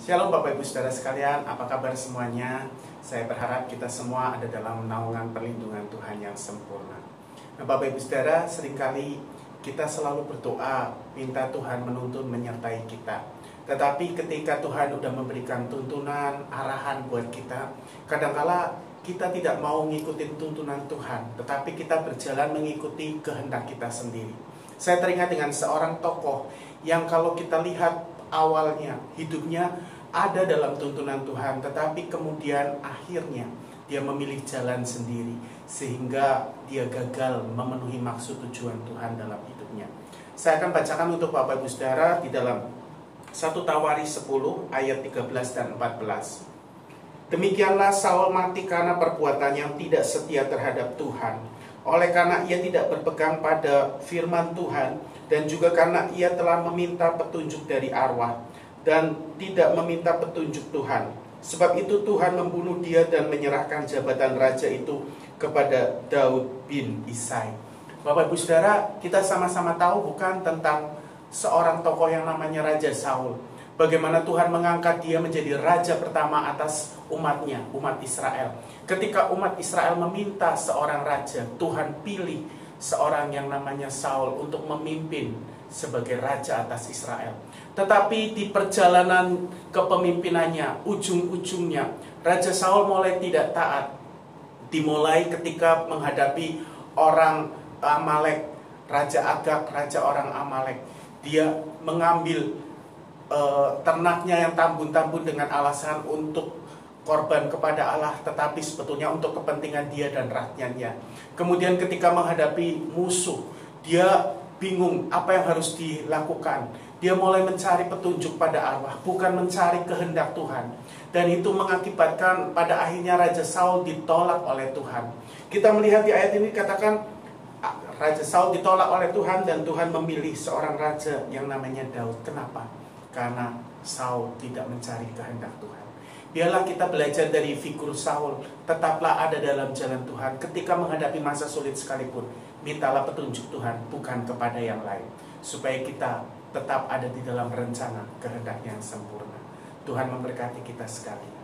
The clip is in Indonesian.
Shalom Bapak Ibu Saudara sekalian, apa kabar semuanya? Saya berharap kita semua ada dalam naungan perlindungan Tuhan yang sempurna. Nah Bapak Ibu Saudara, seringkali kita selalu berdoa, minta Tuhan menuntun menyertai kita. Tetapi ketika Tuhan sudah memberikan tuntunan, arahan buat kita, kadangkala kita tidak mau ngikutin tuntunan Tuhan, tetapi kita berjalan mengikuti kehendak kita sendiri. Saya teringat dengan seorang tokoh yang kalau kita lihat awalnya hidupnya ada dalam tuntunan Tuhan, tetapi kemudian akhirnya dia memilih jalan sendiri sehingga dia gagal memenuhi maksud tujuan Tuhan dalam hidupnya. Saya akan bacakan untuk Bapak Ibu Saudara di dalam 1 Tawaris 10 ayat 13 dan 14. Demikianlah Saul mati karena perbuatan yang tidak setia terhadap Tuhan, oleh karena ia tidak berpegang pada firman Tuhan, dan juga karena ia telah meminta petunjuk dari arwah dan tidak meminta petunjuk Tuhan. Sebab itu Tuhan membunuh dia dan menyerahkan jabatan raja itu kepada Daud bin Isai. Bapak Ibu Saudara, kita sama-sama tahu bukan tentang seorang tokoh yang namanya Raja Saul. Bagaimana Tuhan mengangkat dia menjadi raja pertama atas umatnya, umat Israel. Ketika umat Israel meminta seorang raja, Tuhan pilih seorang yang namanya Saul untuk memimpin sebagai raja atas Israel. Tetapi di perjalanan kepemimpinannya, ujung-ujungnya Raja Saul mulai tidak taat. Dimulai ketika menghadapi orang Amalek, Raja Agag, raja orang Amalek. Dia mengambil ternaknya yang tambun-tambun dengan alasan untuk korban kepada Allah, tetapi sebetulnya untuk kepentingan dia dan rakyatnya. Kemudian ketika menghadapi musuh, dia bingung apa yang harus dilakukan. Dia mulai mencari petunjuk pada arwah, bukan mencari kehendak Tuhan. Dan itu mengakibatkan pada akhirnya Raja Saul ditolak oleh Tuhan. Kita melihat di ayat ini katakan Raja Saul ditolak oleh Tuhan dan Tuhan memilih seorang raja yang namanya Daud. Kenapa? Karena Saul tidak mencari kehendak Tuhan. Biarlah kita belajar dari figur Saul, tetaplah ada dalam jalan Tuhan. Ketika menghadapi masa sulit sekalipun, mintalah petunjuk Tuhan, bukan kepada yang lain, supaya kita tetap ada di dalam rencana kehendak yang sempurna. Tuhan memberkati kita sekalian.